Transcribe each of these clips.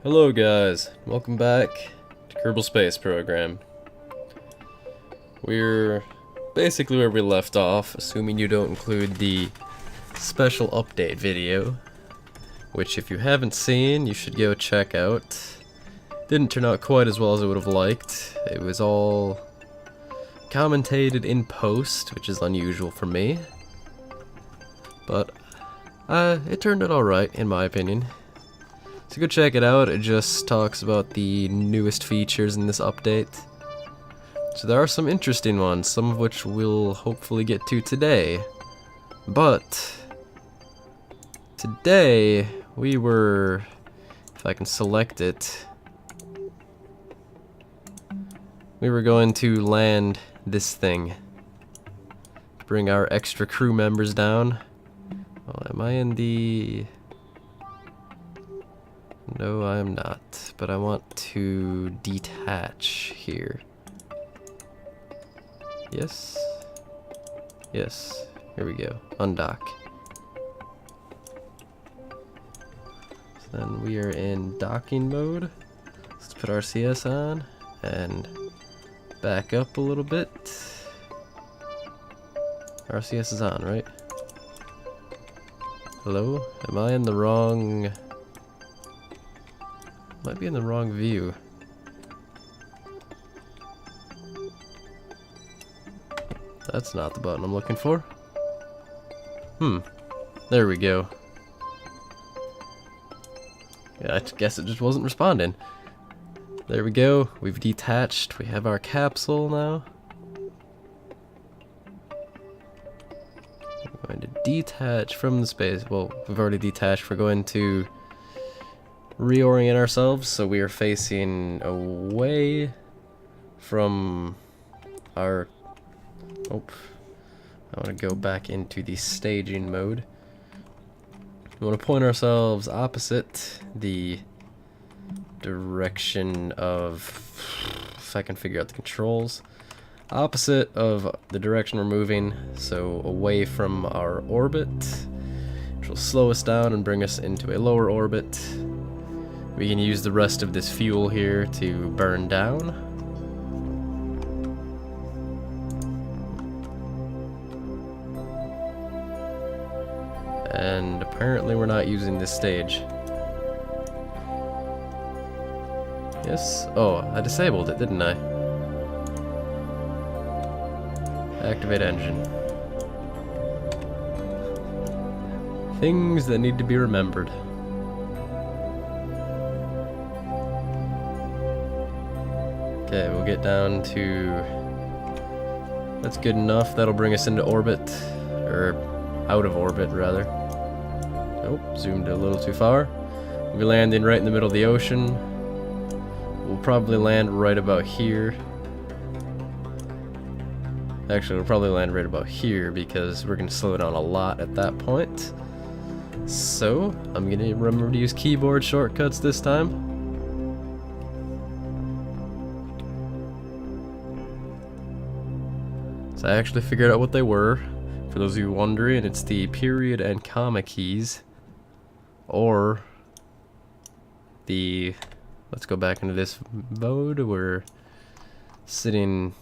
Hello guys, welcome back to Kerbal Space Program. We're basically where we left off, assuming you don't include the special update video, which if you haven't seen, you should go check out. Didn't turn out quite as well as I would have liked. It was all commentated in post, which is unusual for me. But it turned out alright, in my opinion. So go check it out. It just talks about the newest features in this update. So there are some interesting ones, some of which we'll hopefully get to today. But today we were, if I can select it, we were going to land this thing. Bring our extra crew members down. Oh, am I in the... No, I am not, but I want to detach here. Yes? Yes, here we go, undock. So then we are in docking mode. Let's put RCS on and back up a little bit. RCS is on, right? Hello? Am I in the wrong... Might be in the wrong view. That's not the button I'm looking for. There we go. Yeah, I guess it just wasn't responding. There we go. We've detached. We have our capsule now. We're going to detach from the space. Well, we've already detached. We're going to reorient ourselves so we are facing away from our... Oh, I want to go back into the staging mode. We want to point ourselves opposite the direction of... If I can figure out the controls. Opposite of the direction we're moving, so away from our orbit, which will slow us down and bring us into a lower orbit. We can use the rest of this fuel here to burn down. And apparently we're not using this stage. Yes? Oh, I disabled it, didn't I? Activate engine. Things that need to be remembered. Okay, we'll get down to... That's good enough. That'll bring us into orbit. Or out of orbit, rather. Nope, zoomed a little too far. We'll be landing right in the middle of the ocean. We'll probably land right about here. Actually, we'll probably land right about here because we're going to slow down a lot at that point. So, I'm going to remember to use keyboard shortcuts this time. So I actually figured out what they were. For those of you wondering, it's the period and comma keys. Or the... Let's go back into this mode. We're sitting...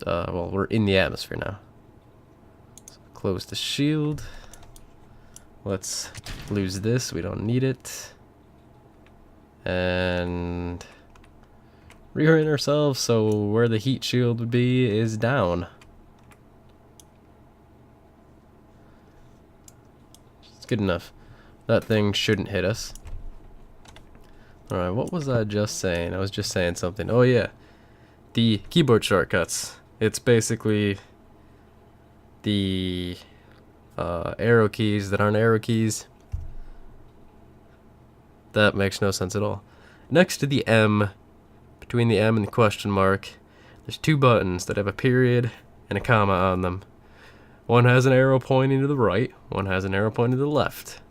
well, we're in the atmosphere now. So close the shield. Let's lose this. We don't need it. And... reorient ourselves so where the heat shield would be is down. It's good enough. That thing shouldn't hit us. Alright, what was I just saying? I was just saying something. Oh yeah, the keyboard shortcuts. It's basically the arrow keys that aren't arrow keys. That makes no sense at all. Next to the M, between the M and the question mark, there's two buttons that have a period and a comma on them. One has an arrow pointing to the right, one has an arrow pointing to the left.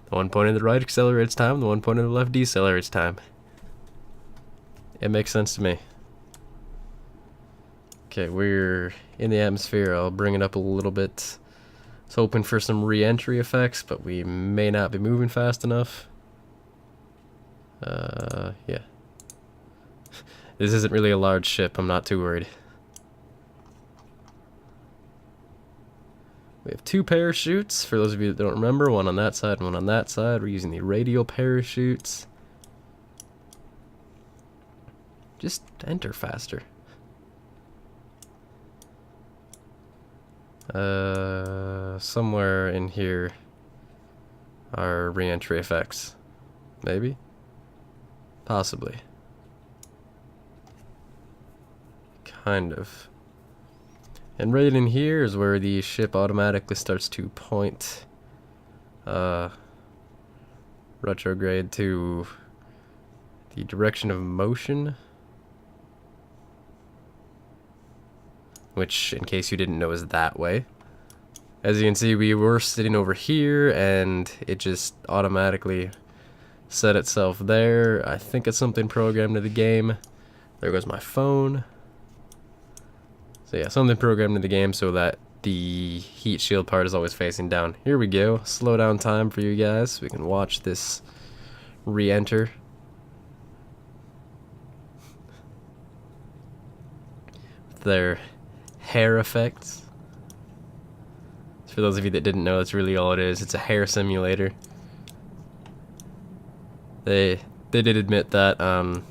The one pointing to the right accelerates time, the one pointing to the left decelerates time. It makes sense to me. Okay, we're in the atmosphere. I'll bring it up a little bit was hoping for some re-entry effects, but we may not be moving fast enough. Yeah. This isn't really a large ship, I'm not too worried. We have 2 parachutes, for those of you that don't remember, one on that side and one on that side. We're using the radial parachutes. Just enter faster. Somewhere in here are re-entry effects. Maybe? Possibly. Kind of. And right in here is where the ship automatically starts to point retrograde to the direction of motion, which, in case you didn't know, is that way. As you can see, we were sitting over here and it just automatically set itself there. I think it's something programmed to the game. There goes my phone. So yeah, something programmed in the game so that the heat shield part is always facing down. Here we go. Slow down time for you guys so we can watch this re-enter. Their hair effects. For those of you that didn't know, that's really all it is. It's a hair simulator. They did admit that on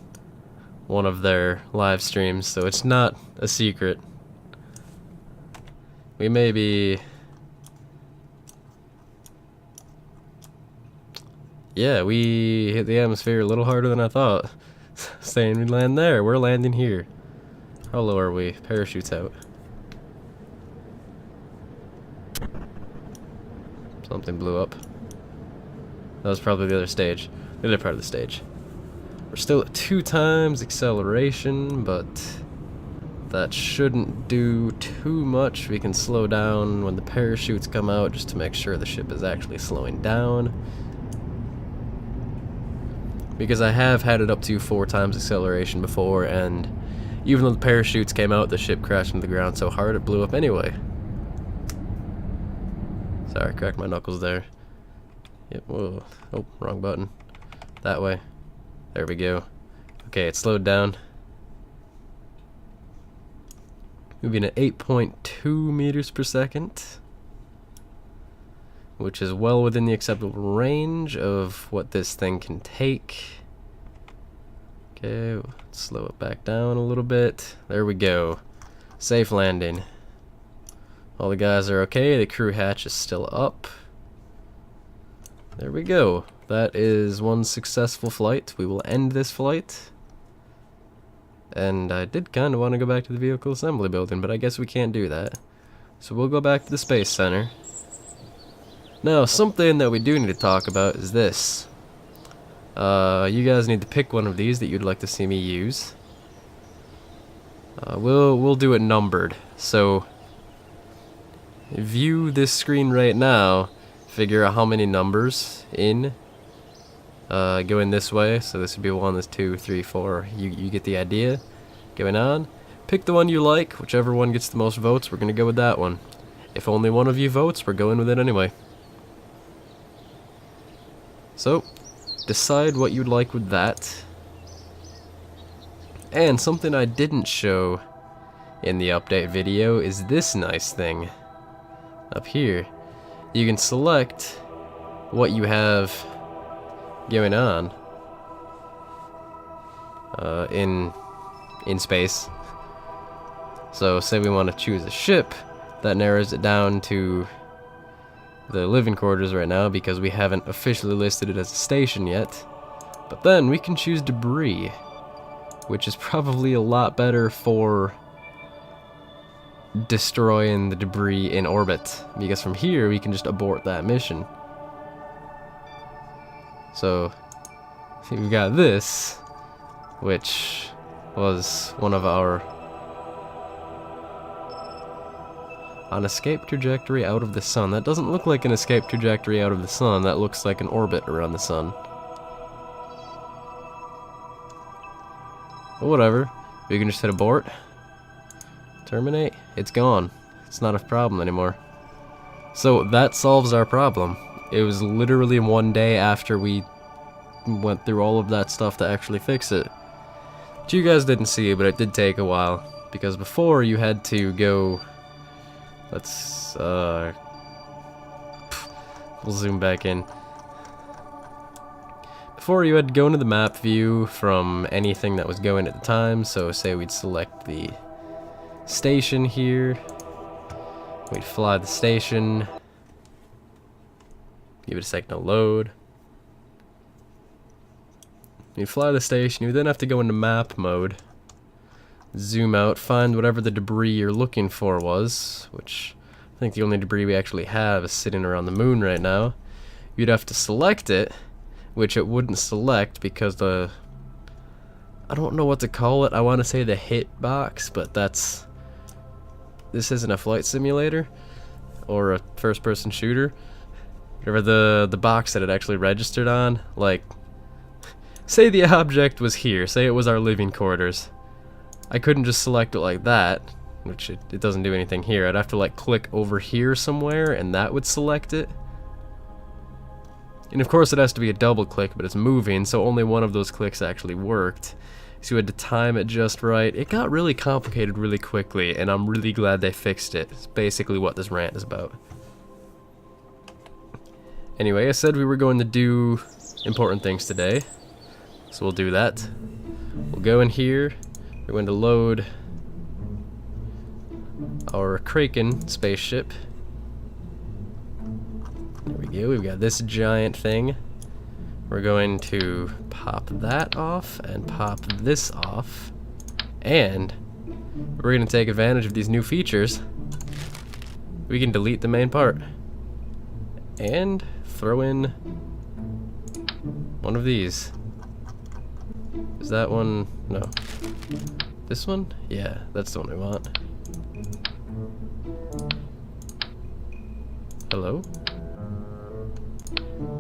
one of their live streams, so it's not a secret. We may be... Yeah, we hit the atmosphere a little harder than I thought. Saying we land there, we're landing here. How low are we? Parachutes out. Something blew up. That was probably the other stage. The other part of the stage. We're still at 2 times acceleration, but that shouldn't do too much. We can slow down when the parachutes come out just to make sure the ship is actually slowing down. Because I have had it up to 4 times acceleration before, and even though the parachutes came out, the ship crashed into the ground so hard it blew up anyway. Sorry, cracked my knuckles there. Yep, whoa. Oh, wrong button. That way. There we go. Okay, it slowed down. Moving at 8.2 meters per second, which is well within the acceptable range of what this thing can take. Okay, let's slow it back down a little bit. There we go. Safe landing. All the guys are okay. The crew hatch is still up. There we go. That is one successful flight. We will end this flight. And I did kind of want to go back to the vehicle assembly building, but I guess we can't do that. So we'll go back to the Space Center. Now, something that we do need to talk about is this. You guys need to pick one of these that you'd like to see me use. We'll do it numbered. So, view this screen right now. Figure out how many numbers in going this way. So this would be 1, this 2, 3, 4. You get the idea. Going on. Pick the one you like. Whichever one gets the most votes, we're gonna go with that one. If only one of you votes, we're going with it anyway. So, decide what you'd like with that. And something I didn't show in the update video is this nice thing up here. You can select what you have going on in space. So say we want to choose a ship, that narrows it down to the living quarters right now because we haven't officially listed it as a station yet. But then we can choose debris, which is probably a lot better for destroying the debris in orbit, because from here we can just abort that mission. So we've got this, which was one of our an escape trajectory out of the sun. That doesn't look like an escape trajectory out of the sun. That looks like an orbit around the sun. But whatever. We can just hit abort. Terminate. It's gone. It's not a problem anymore. So that solves our problem. It was literally one day after we went through all of that stuff to actually fix it. Which you guys didn't see, but it did take a while. Because before you had to go... Let's, we'll zoom back in. Before you had to go into the map view from anything that was going at the time, so say we'd select the station here. We'd fly the station. Give it a second to load. You fly the station, you then have to go into map mode. Zoom out, find whatever the debris you're looking for was, which I think the only debris we actually have is sitting around the moon right now. You'd have to select it, which it wouldn't select because the... I don't know what to call it. I want to say the hit box, but that's... This isn't a flight simulator or a first-person shooter. Whatever the box that it actually registered on, like... Say the object was here, say it was our living quarters. I couldn't just select it like that, which it doesn't do anything here. I'd have to like click over here somewhere and that would select it. And of course it has to be a double click, but it's moving, so only one of those clicks actually worked. So you had to time it just right. It got really complicated really quickly, and I'm really glad they fixed it. It's basically what this rant is about. Anyway, I said we were going to do important things today. So we'll do that. We'll go in here. We're going to load our Kraken spaceship. There we go. We've got this giant thing. We're going to pop that off and pop this off. And we're going to take advantage of these new features. We can delete the main part. And throw in one of these. Is that one? No. This one? Yeah, that's the one we want. Hello?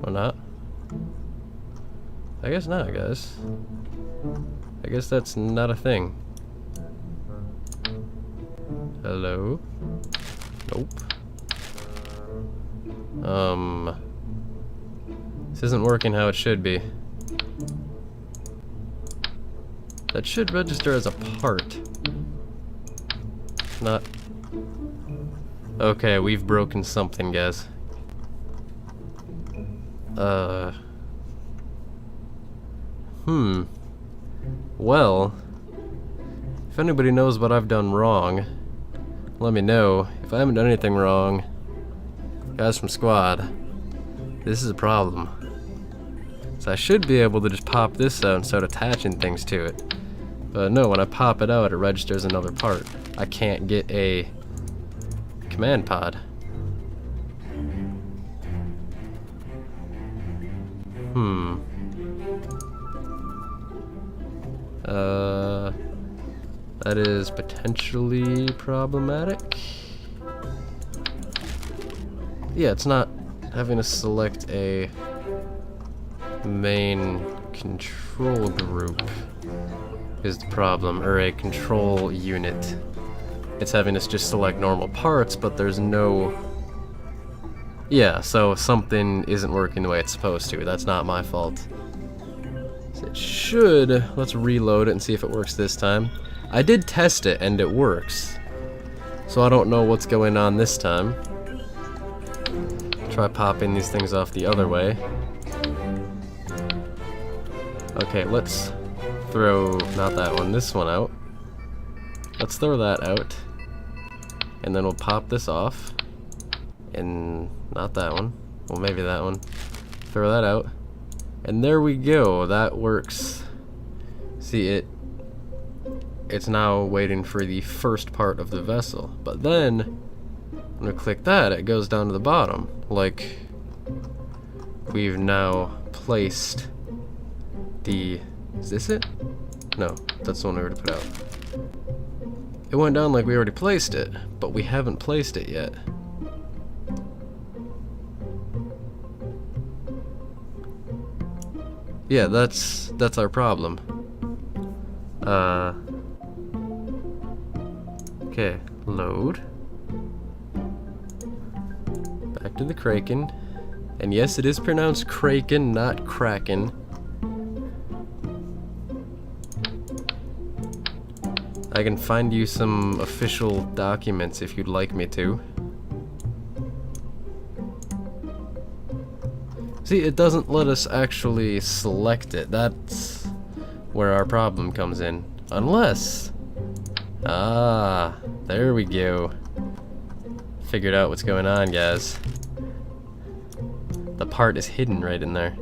Or not? I guess not, guys. I guess that's not a thing. Hello? Nope. This isn't working how it should be. That should register as a part. Not... Okay, we've broken something, guys. Well, if anybody knows what I've done wrong, let me know. If I haven't done anything wrong, guys from squad, this is a problem. So I should be able to just pop this out and start attaching things to it. But no, when I pop it out, it registers another part. I can't get a command pod. That is potentially problematic. Yeah, it's not having to select a main control group is the problem, or a control unit. It's having us just select normal parts, but there's no... Yeah, so something isn't working the way it's supposed to. That's not my fault. So it should... Let's reload it and see if it works this time. I did test it, and it works. So I don't know what's going on this time. Try popping these things off the other way. Okay, let's throw, not that one, this one out. Let's throw that out. And then we'll pop this off. And not that one. Well, maybe that one. Throw that out. And there we go. That works. See, it's now waiting for the first part of the vessel. But then, when we click that, it goes down to the bottom. Like, we've now placed the... Is this it? No, that's the one we already put out. It went down like we already placed it, but we haven't placed it yet. Yeah, that's our problem. Okay, load. to the Kraken. And yes, it is pronounced Kraken, not Kraken. I can find you some official documents if you'd like me to. See, it doesn't let us actually select it. That's where our problem comes in. Unless... Ah, there we go. Figured out what's going on, guys. The part is hidden right in there.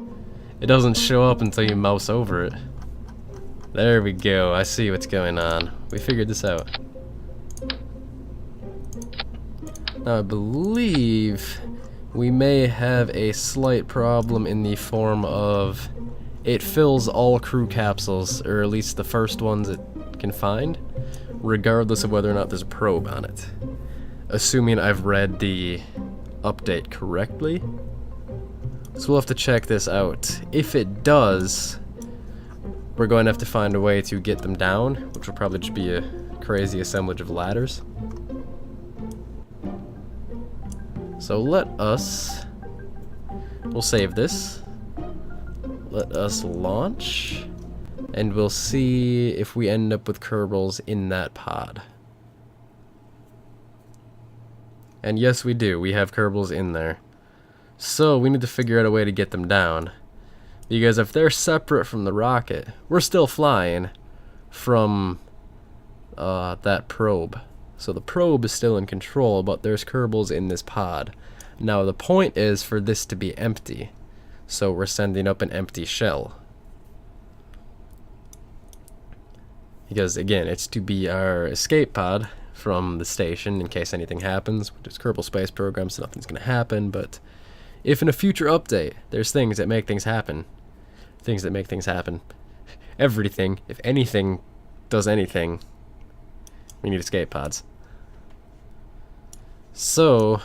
It doesn't show up until you mouse over it. There we go, I see what's going on. We figured this out. Now I believe we may have a slight problem in the form of it fills all crew capsules, or at least the first ones it can find, regardless of whether or not there's a probe on it. Assuming I've read the update correctly. So we'll have to check this out. If it does, we're going to have to find a way to get them down, which will probably just be a crazy assemblage of ladders. So we'll save this. Let us launch, and we'll see if we end up with Kerbals in that pod. And yes, we do. We have Kerbals in there. So we need to figure out a way to get them down. Because if they're separate from the rocket, we're still flying from that probe. So the probe is still in control, but there's Kerbals in this pod. Now the point is for this to be empty. So we're sending up an empty shell. Because again, it's to be our escape pod from the station in case anything happens. It's Kerbal Space Program, so nothing's going to happen, but if in a future update there's things that make things happen, everything, if anything does anything, we need escape pods. So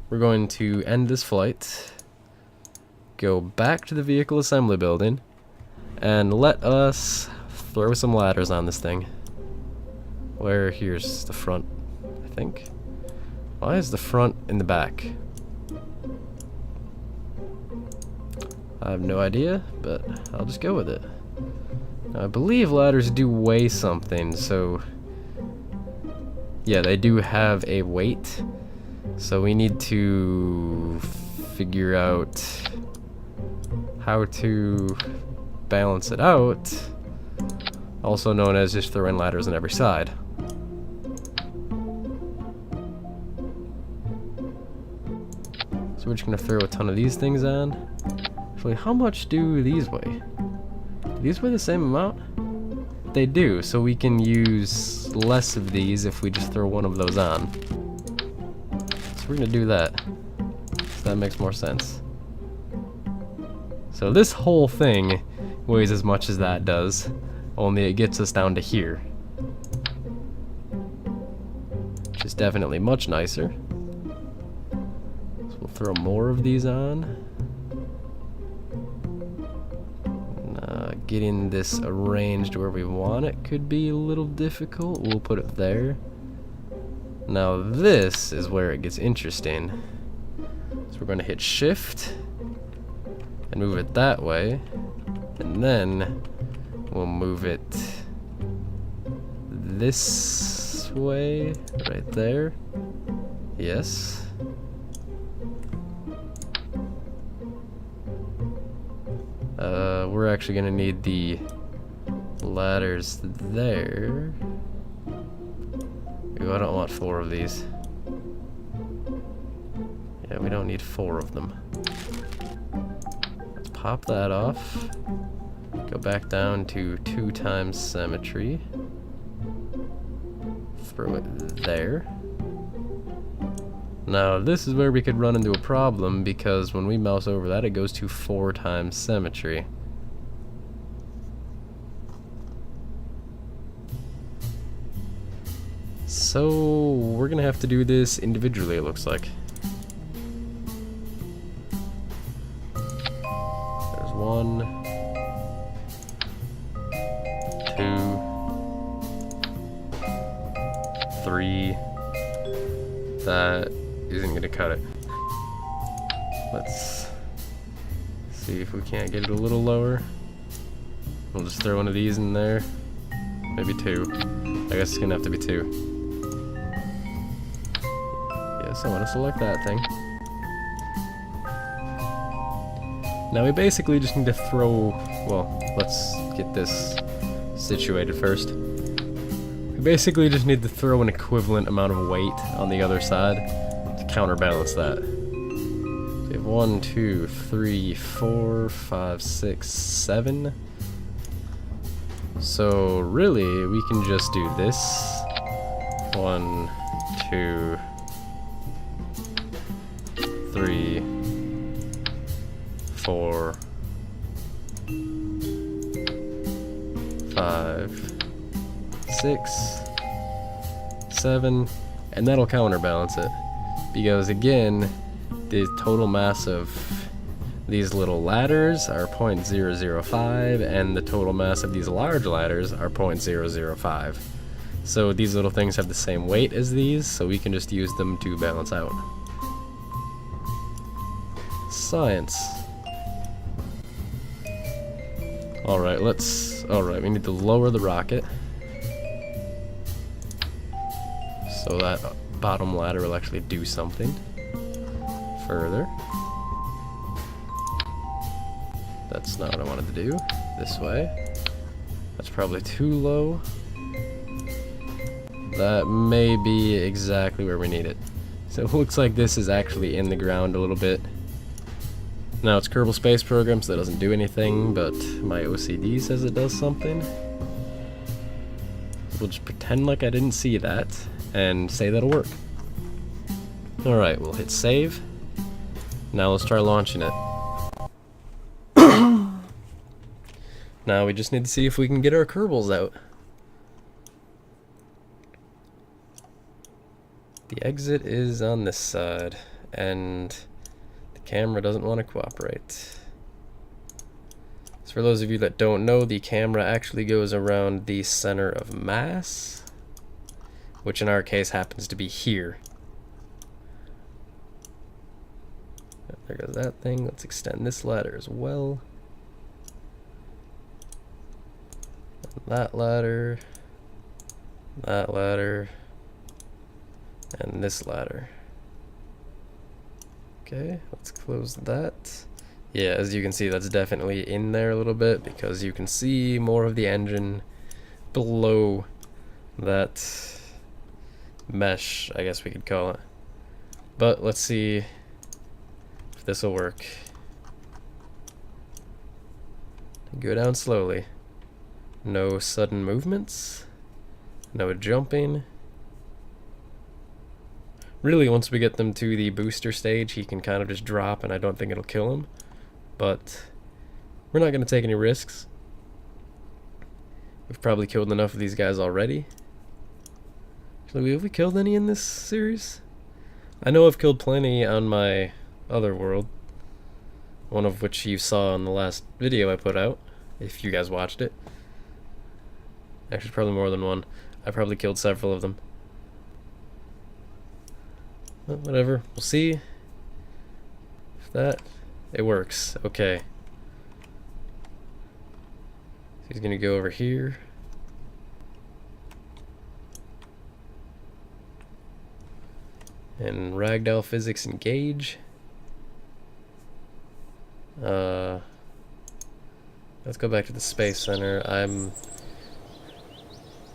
we're going to end this flight, go back to the vehicle assembly building, and let us throw some ladders on this thing. Here's the front, I think. Why is the front in the back? I have no idea, but I'll just go with it. Now, I believe ladders do weigh something, so yeah, they do have a weight. So we need to figure out how to balance it out, also known as just throwing ladders on every side. So we're just gonna throw a ton of these things on. Actually, how much do these weigh? Do these weigh the same amount? They do, so we can use less of these if we just throw one of those on. So we're gonna do that. So that makes more sense. So this whole thing weighs as much as that does, only it gets us down to here. Which is definitely much nicer. So we'll throw more of these on. Getting this arranged where we want it could be a little difficult. We'll put it there. Now this is where it gets interesting. So we're going to hit shift and move it that way, and then we'll move it this way right there. Yes. We're actually gonna need the ladders there. Ooh, I don't want 4 of these. Yeah, we don't need 4 of them. Let's pop that off. Go back down to 2 times symmetry. Throw it there. Now this is where we could run into a problem, because when we mouse over that, it goes to 4 times symmetry. So we're gonna have to do this individually, it looks like. There's 1, 2, 3. That isn't gonna cut it. Let's see if we can't get it a little lower. We'll just throw one of these in there. Maybe two. I guess it's gonna have to be two. Yes, I want to select that thing. Now we basically just need to throw, well, let's get this situated first. We basically just need to throw an equivalent amount of weight on the other side to counterbalance that. So we have 1, 2, 3, 4, 5, 6, 7. So really, we can just do this. 1, 2, 3, 4, 5, 6, 7, and that'll counterbalance it. Because again, the total mass of these little ladders are 0.005, and the total mass of these large ladders are 0.005. So these little things have the same weight as these, so we can just use them to balance out. Science. Alright, we need to lower the rocket. So that bottom ladder will actually do something. Further. That's not what I wanted to do. This way. That's probably too low. That may be exactly where we need it. So it looks like this is actually in the ground a little bit. Now it's Kerbal Space Program, so that doesn't do anything, but my OCD says it does something. We'll just pretend like I didn't see that, and say that'll work. Alright, we'll hit save. Now let's try launching it. Now we just need to see if we can get our Kerbals out. The exit is on this side, and the camera doesn't want to cooperate. So for those of you that don't know, the camera actually goes around the center of mass, which in our case happens to be here. There goes that thing. Let's extend this ladder as well. That ladder, and this ladder. Okay, let's close that. Yeah, as you can see, that's definitely in there a little bit because you can see more of the engine below that mesh, I guess we could call it. But let's see if this will work. Go down slowly. No sudden movements. No jumping. Really, once we get them to the booster stage, he can kind of just drop, and I don't think it'll kill him. But we're not going to take any risks. We've probably killed enough of these guys already. Actually, have we killed any in this series? I know I've killed plenty on my other world. One of which you saw in the last video I put out, if you guys watched it. Actually, probably more than one. I probably killed several of them. Well, whatever. We'll see if it works. Okay. So he's gonna go over here. And ragdoll physics engage. Let's go back to the Space Center.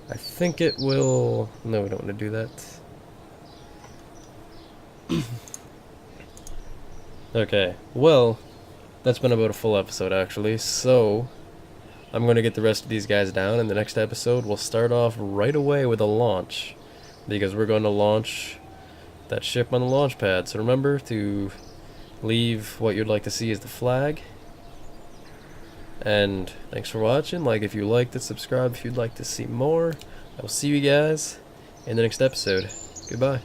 I think it will... No, we don't want to do that. Okay, well, that's been about a full episode actually, so I'm going to get the rest of these guys down. In the next episode, we'll start off right away with a launch, because we're going to launch that ship on the launch pad. So remember to leave what you'd like to see as the flag. And thanks for watching. Like if you liked it, subscribe if you'd like to see more. I will see you guys in the next episode. Goodbye.